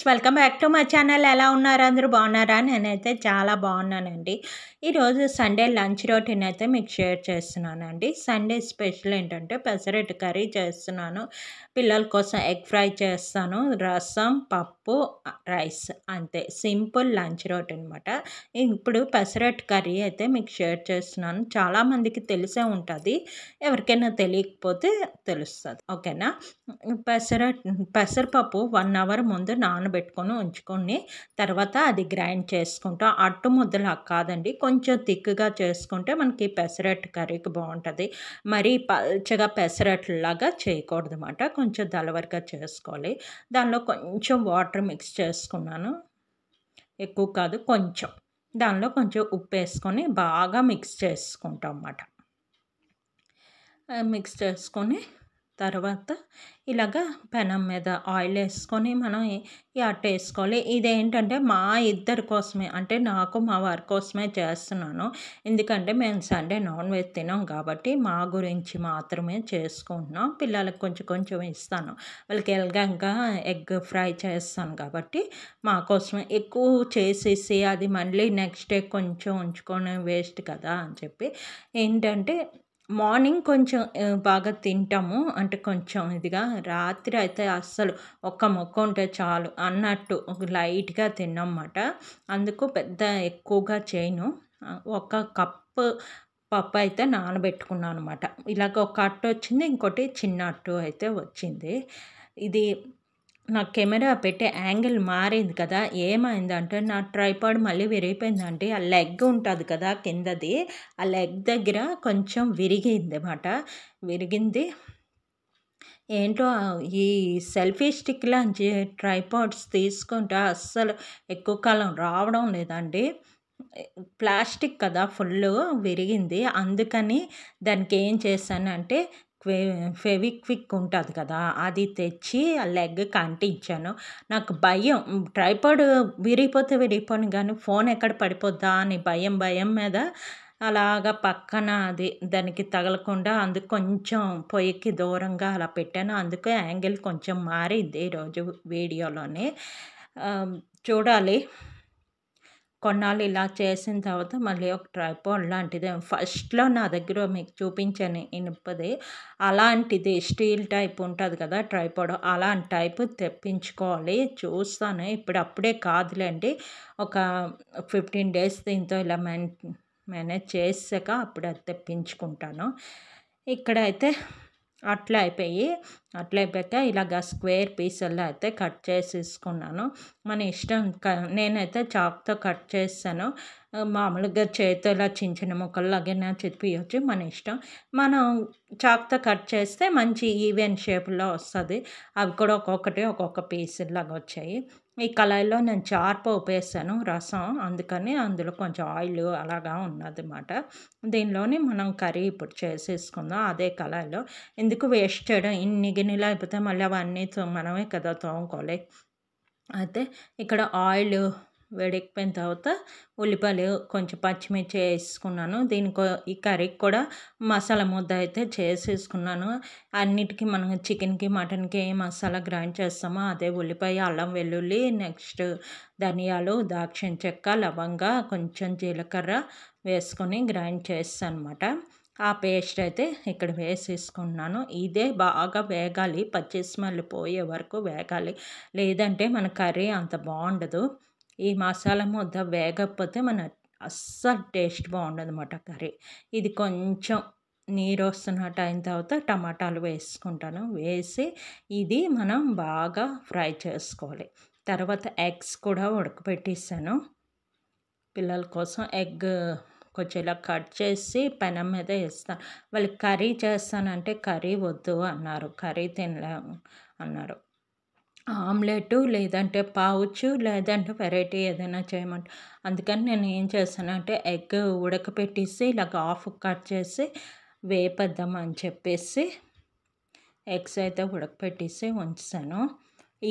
Friends, welcome back to my channel. ఎలా ఉన్నారు? అందరూ బాగున్నారా? నేనైతే చాలా బాగున్నానండి. ఈరోజు సండే లంచ్ రొటీన్ అయితే మీకు షేర్ చేస్తున్నానండి. సండే స్పెషల్ ఏంటంటే పెసరట్టు కర్రీ చేస్తున్నాను. పిల్లల కోసం ఎగ్ ఫ్రై చేస్తాను, రసం, పప్పు, రైస్, అంతే. సింపుల్ లంచ్ రొటీన్ అనమాట. ఇప్పుడు పెసరట్టు కర్రీ అయితే మీకు షేర్ చేస్తున్నాను. చాలామందికి తెలిసే ఉంటుంది, ఎవరికైనా తెలియకపోతే తెలుస్తుంది. ఓకేనా? పెసరపప్పు 1 అవర్ ముందు నానబెట్టుకొని ఉంచుకొని తర్వాత అది గ్రైండ్ చేసుకుంటాం. అట్టు ముద్దలా కాదండి, కొంచెం థిక్గా చేసుకుంటే మనకి పెసరట్టు కర్రీకి బాగుంటుంది. మరీ పల్చగా పెసరట్లాగా చేయకూడదు అన్నమాట, కొంచెం దలవరగా చేసుకోవాలి. దానిలో కొంచెం వాటర్ మిక్స్ చేసుకున్నాను, ఎక్కువ కాదు కొంచెం. దానిలో కొంచెం ఉప్పు వేసుకొని బాగా మిక్స్ చేసుకుంటాం అన్నమాట. మిక్స్ చేసుకొని తర్వాత ఇలాగ పెనం మీద ఆయిల్ వేసుకొని మనం ఈ అట్ట వేసుకోవాలి. ఇదేంటంటే మా ఇద్దరి కోసమే, అంటే నాకు మా వారి కోసమే చేస్తున్నాను. ఎందుకంటే మేము సండే నాన్ వెజ్ తినాం కాబట్టి మా గురించి మాత్రమే చేసుకుంటున్నాం. పిల్లలకు కొంచెం కొంచెం ఇస్తాను, వాళ్ళకి ఎలాగంగా ఎగ్ ఫ్రై చేస్తాను కాబట్టి మా కోసమే. ఎక్కువ చేసేసి అది మళ్ళీ నెక్స్ట్ డే కొంచెం ఉంచుకొని వేస్ట్ కదా అని చెప్పి ఏంటంటే మార్నింగ్ కొంచెం బాగా తింటాము, అంటే కొంచెం ఇదిగా. రాత్రి అయితే అస్సలు ఒక్క ముక్క ఉంటే చాలు అన్నట్టు లైట్గా తిన్నమాట. అందుకు పెద్ద ఎక్కువగా చేయను. ఒక కప్పు పప్పు అయితే నానబెట్టుకున్నాను అనమాట. ఇలాగ ఒక అట్టు వచ్చింది, ఇంకోటి చిన్న అట్టు అయితే వచ్చింది. ఇది నా కెమెరా పెట్టే యాంగిల్ మారింది కదా, ఏమైందంటే నా ట్రైపాడ్ మళ్ళీ విరిగిపోయిందండి. ఆ లెగ్ ఉంటుంది కదా కిందది, ఆ లెగ్ దగ్గర కొంచెం విరిగింది అన్నమాట. విరిగింది ఏంటో. ఈ సెల్ఫీ స్టిక్ లాంటి ట్రైపాడ్స్ తీసుకుంటే అస్సలు ఎక్కువ కాలం రావడం లేదండి. ప్లాస్టిక్ కదా, ఫుల్ విరిగింది. అందుకని దానికి ఏం చేశానంటే ఫెవిక్విక్ ఉంటుంది కదా, అది తెచ్చి ఆ లెగ్కి అంటించాను. నాకు భయం, ట్రైపాడ్ విరిగిపోని కానీ ఫోన్ ఎక్కడ పడిపోద్దా అని భయం మీద అలాగా పక్కన అది దానికి తగలకుండా అందుకు కొంచెం పొయ్యికి దూరంగా అలా పెట్టాను. అందుకే యాంగిల్ కొంచెం మారింది ఈరోజు వీడియోలోనే. చూడాలి, కొన్నాళ్ళు ఇలా చేసిన తర్వాత మళ్ళీ ఒక ట్రైపాడ్ లాంటిది ఫస్ట్లో నా దగ్గర మీకు చూపించాను ఇనుపది, అలాంటిది స్టీల్ టైప్ ఉంటుంది కదా ట్రైపాడ్, అలాంటి టైపు తెప్పించుకోవాలి. చూస్తాను, అప్పుడే కాదులేండి, ఒక 15 days దీంతో ఇలా మేనేజ్ చేసాక అప్పుడు అది తెప్పించుకుంటాను. ఇక్కడైతే అట్లా అయిపోయాక ఇలాగ స్క్వేర్ పీసుల్లో అయితే కట్ చేసేసుకున్నాను. మన ఇష్టం, నేనైతే చాక్తో కట్ చేస్తాను. మామూలుగా చేతితో ఇలా చిన్న ముక్కల్లాగైనా చితిపియచ్చు, మన ఇష్టం. మనం చాక్తో కట్ చేస్తే మంచి ఈవెన్ షేప్లో వస్తుంది. అవి కూడా ఒక్కొక్కటి ఒక్కొక్క పీసులాగా వచ్చాయి. ఈ కళాయిలో నేను చార్పోపు వేసాను రసం, అందుకని అందులో కొంచెం ఆయిల్ అలాగా ఉన్నదన్నమాట. దీనిలోని మనం కర్రీ ఇప్పుడు చేసేసుకుందాం అదే కళాయిలో. ఎందుకు వేస్ట్ చేయడం, ఇన్ని గిన్నెలు అయిపోతే మళ్ళీ అవన్నీ మనమే కదా తోముకోవాలి. అయితే ఇక్కడ ఆయిల్ వేడెక్కిపోయిన తర్వాత ఉల్లిపాయలు కొంచెం పచ్చిమిర్చి వేసుకున్నాను. ఈ కర్రీకి కూడా మసాలా ముద్ద అయితే చేసేసుకున్నాను. అన్నిటికీ మనం చికెన్కి మటన్కి ఏ మసాలా గ్రైండ్ చేస్తామో అదే ఉల్లిపాయ, అల్లం వెల్లుల్లి, నెక్స్ట్ ధనియాలు, దాల్చిన చెక్క, లవంగ, కొంచెం జీలకర్ర వేసుకొని గ్రైండ్ చేస్తాను అనమాట. ఆ పేస్ట్ అయితే ఇక్కడ వేసేసుకున్నాను. ఇదే బాగా వేగాలి, పచ్చి స్మెల్ పోయే వరకు వేగాలి, లేదంటే మన కర్రీ అంత బాగుండదు. ఈ మసాలా ముద్ద వేగకపోతే మన అస్సలు టేస్ట్ బాగుండదు అన్నమాట కర్రీ. ఇది కొంచెం నీరు వస్తున్నట్టు అయిన తర్వాత టమాటాలు వేసుకుంటాను. వేసి ఇది మనం బాగా ఫ్రై చేసుకోవాలి. తర్వాత ఎగ్స్ కూడా ఉడకబెట్టేసాను పిల్లల కోసం. ఎగ్ కొంచెం ఇలా కట్ చేసి పెనం మీద వేస్తాను. వాళ్ళకి కర్రీ చేస్తానంటే కర్రీ వద్దు అన్నారు, కర్రీ తినలేము అన్నారు. ఆమ్లెట్ లేదంటే పావుచు లేదంటే వెరైటీ ఏదైనా చేయమంట. అందుకని నేను ఏం చేస్తానంటే ఎగ్ ఉడకపెట్టేసి ఇలాగ హాఫ్ కట్ చేసి వేపేద్దామని చెప్పేసి ఎగ్స్ అయితే ఉడకపెట్టేసి ఉంచాను.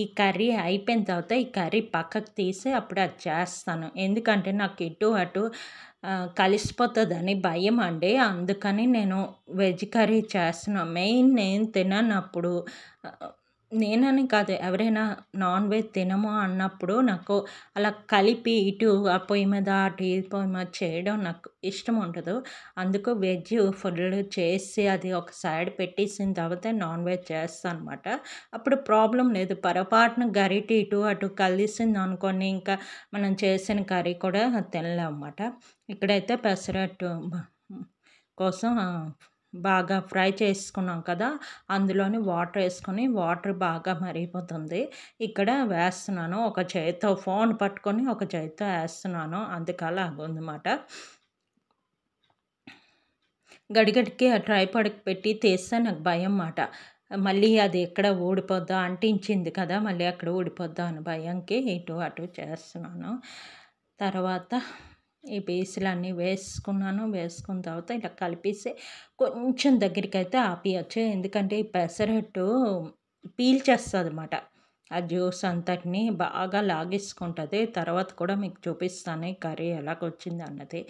ఈ కర్రీ అయిపోయిన తర్వాత ఈ కర్రీ పక్కకు తీసి అప్పుడు అది చేస్తాను. ఎందుకంటే నాకు ఇటు అటు కలిసిపోతుందని భయం అండి. అందుకని నేను వెజ్ కర్రీ చేస్తున్నాను. మెయిన్ నేను తిననప్పుడు నేనని కాదు, ఎవరైనా నాన్ వెజ్ తినము అన్నప్పుడు నాకు అలా కలిపి ఇటు ఆ పొయ్యి మీద, అటు ఈ పొయ్యి మీద చేయడం నాకు ఇష్టం ఉండదు. అందుకు వెజ్ ఫుల్ చేసి అది ఒక సైడ్ పెట్టేసిన తర్వాత నాన్ వెజ్ చేస్తానన్నమాట. అప్పుడు ప్రాబ్లమ్ లేదు. పొరపాటున గరిటె ఇటు అటు కలిసిందనుకోండి, ఇంకా మనం చేసిన కర్రీ కూడా తినలేమన్నమాట. ఇక్కడైతే పెసరట్టు కోసం బాగా ఫ్రై చేసుకున్నాం కదా! అందులోని వాటర్ ఏసుకొని, వాటర్ బాగా మరిగిపోతుంది. ఇక్కడ వేస్తున్నాను. ఒక చేత్తో ఫోన్ పట్టుకొని, ఒక చేత్తో ఏస్తున్నాను. అందుకలాగుందన్నమాట. గడిగడికి ఆ ట్రైపాడ్‌కి పెట్టి తీస్తే నాకు భయం మాట. మళ్ళీ అది ఎక్కడ ఊడిపోద్దా, అంటించింది కదా! మళ్ళీ అక్కడ ఊడిపోద్దా అని భయంకి ఇటు అటు చేస్తున్నాను. తర్వాత ఈ పీసులన్నీ వేసుకున్నాను. వేసుకున్న తర్వాత ఇలా కలిపేసి కొంచెం దగ్గరికైతే ఆపియొచ్చు. ఎందుకంటే ఈ పెసరట్టు పీల్చేస్తదన్నమాట. ఆ జ్యూస్ అంతటిని బాగా లాగేసుకుంటది. తర్వాత కూడా మీకు చూపిస్తాను ఈ కర్రీ ఎలాగొచ్చింది అన్నది.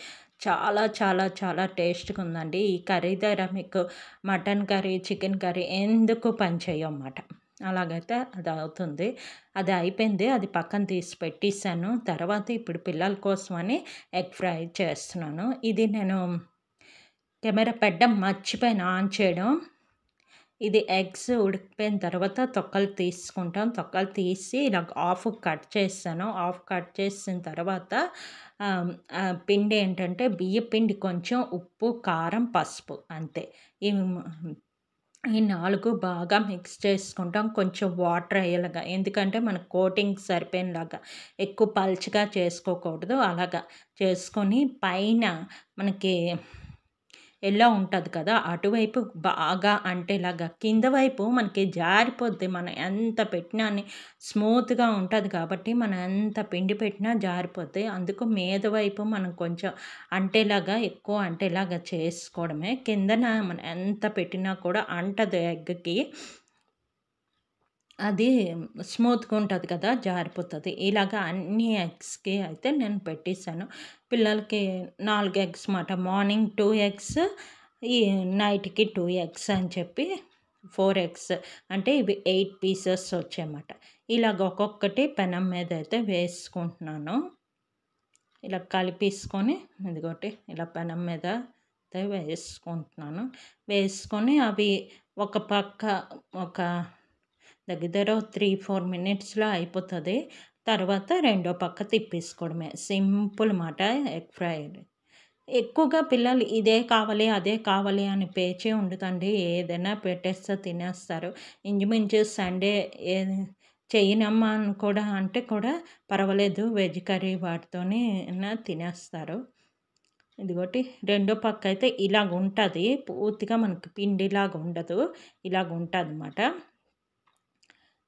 చాలా చాలా చాలా టేస్ట్‌గా ఉందండి. ఈ కర్రీ దగ్గర మీకు మటన్ కర్రీ, చికెన్ కర్రీ ఎందుకు పని చేయవన్నమాట. అలాగైతే అది అవుతుంది. అది అయిపోయింది. అది పక్కన తీసి పెట్టేసాను. తర్వాత ఇప్పుడు పిల్లల కోసమని ఎగ్ ఫ్రై చేస్తున్నాను. ఇది నేను కెమెరా పెట్టడం మర్చిపోయాను ఆన్ చేయడం. ఇది ఎగ్స్ ఉడికిపోయిన తర్వాత తొక్కలు తీసుకుంటాం. తొక్కలు తీసి ఇలా హాఫ్ కట్ చేశాను. హాఫ్ కట్ చేసిన తర్వాత పిండి ఏంటంటే బియ్యపిండి కొంచెం ఉప్పు, కారం, పసుపు అంతే. ఈ 4 బాగా మిక్స్ చేసుకుంటాం. కొంచెం వాటర్ అయ్యేలాగా. ఎందుకంటే మనకు కోటింగ్ సరిపోయేలాగా. ఎక్కువ పల్చగా చేసుకోకూడదు. అలాగా చేసుకొని పైన మనకి ఎల్లో ఉంటది కదా! అటువైపు బాగా అంటేలాగా. కింద వైపు మనకి జారిపోద్ది. మనం ఎంత పెట్టినాని స్మూత్‌గా ఉంటది కాబట్టి, మనం ఎంత పిండి పెట్టినా జారిపోద్ది. అందుకు మీద వైపు మనం కొంచెం అంటేలాగా, ఎక్కువ అంటేలాగా చేసుకోవడమే. కిందన మనం ఎంత పెట్టినా కూడా అంటదు ఎగ్‌కి. అది స్మూత్‌గా ఉంటది కదా! జారిపోతది. ఇలాగ అన్ని ఎగ్స్‌కి అయితే నేను పెట్టేసాను. పిల్లలకి 4 ఎగ్స్ మాట. మార్నింగ్ 2 ఎగ్స్, ఈ నైట్‌కి 2 ఎగ్స్ అని చెప్పి 4 ఎగ్స్. అంటే ఇవి 8 పీసెస్ వచ్చాయన్నమాట. ఇలాగ ఒక్కొక్కటి పెనం మీద అయితే వేసుకుంటున్నాను. ఇలా కలిపేసుకొని ఇదిగోటి ఇలా పెనం మీద అయితే వేసుకుంటున్నాను. వేసుకొని అవి ఒక పక్క ఒక దగ్గర 3, 4 మినిట్స్‌లో అయిపోతది. తర్వాత రెండో పక్క తిప్పేసుకోవడమే. సింపుల్ మాట ఎగ్ ఫ్రై. ఎక్కువగా పిల్లలు ఇదే కావాలి, అదే కావాలి అని పేచీ ఉండదండి. ఏదైనా పెట్టేస్తే తినేస్తారు. ఇంచుమించు సండే చెయ్యనమ్మా అని కూడా అంటే కూడా పర్వాలేదు. వెజ్ కర్రీ వాటితోని తినేస్తారు. ఇదిగోటి రెండో పక్క అయితే ఇలాగుంటది. పూర్తిగా మనకి పిండిలాగా ఉండదు. ఇలాగుంటదనమాట.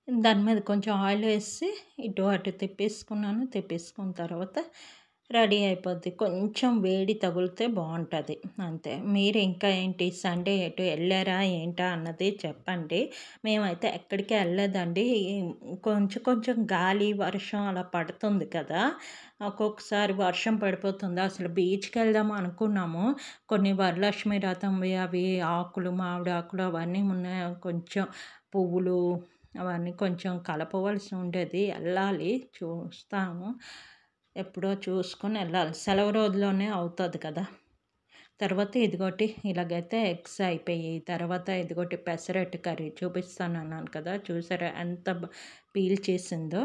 దాని మీద కొంచెం ఆయిల్ వేసి ఇటు అటు తిప్పేసుకున్నాను. తిప్పేసుకున్న తర్వాత రెడీ అయిపోద్ది. కొంచెం వేడి తగిలితే బాగుంటుంది అంతే. మీరు ఇంకా ఏంటి సండే ఎటు వెళ్ళారా ఏంటా అన్నది చెప్పండి. మేమైతే ఎక్కడికి వెళ్ళలేదండి. కొంచెం కొంచెం గాలి, వర్షం అలా పడుతుంది కదా! ఒక్కొక్కసారి వర్షం పడిపోతుంది. అసలు బీచ్‌కి వెళ్దాం అనుకున్నాము. కొన్ని వరలక్ష్మి వ్రతంవి అవి ఆకులు, మామిడి ఆకులు అవన్నీ ఉన్నాయి. కొంచెం పువ్వులు అవన్నీ కొంచెం కలపవలసి ఉండేది. వెళ్ళాలి, చూస్తాము. ఎప్పుడో చూసుకొని వెళ్ళాలి. సెలవు రోజుల్లోనే అవుతుంది కదా! తర్వాత ఇదిగోటి ఇలాగైతే ఎగ్స్ అయిపోయాయి. తర్వాత ఇదిగోటి పెసరట్టు కర్రీ చూపిస్తానన్నాను కదా! చూసారా ఎంత పీల్ చేసిందో.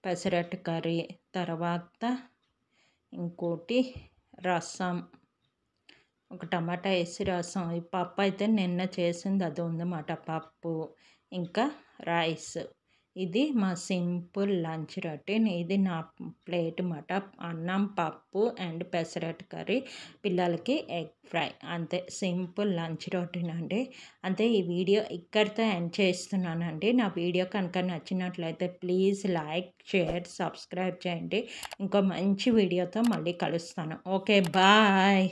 పెసరట్టు కర్రీ, తర్వాత ఇంకోటి రసం, ఒక టమాటా వేసి రసం. ఈ పప్పు అయితే నిన్న చేసింది అది ఉందన్నమాట. పప్పు, ఇంకా రైస్. ఇది మా సింపుల్ లంచ్ రొటీన్. ఇది నా ప్లేట్ మాట. అన్నం, పప్పు అండ్ పెసరట్టు కర్రీ, పిల్లలకి ఎగ్ ఫ్రై. అంతే సింపుల్ లంచ్ రొటీన్ అండి. అంతే. ఈ వీడియో ఇక్కడితో ఎండ్ చేస్తున్నానండి. నా వీడియో కనుక నచ్చినట్లయితే ప్లీజ్ లైక్, షేర్, సబ్స్క్రైబ్ చేయండి. ఇంకో మంచి వీడియోతో మళ్ళీ కలుస్తాను. Okay, bye.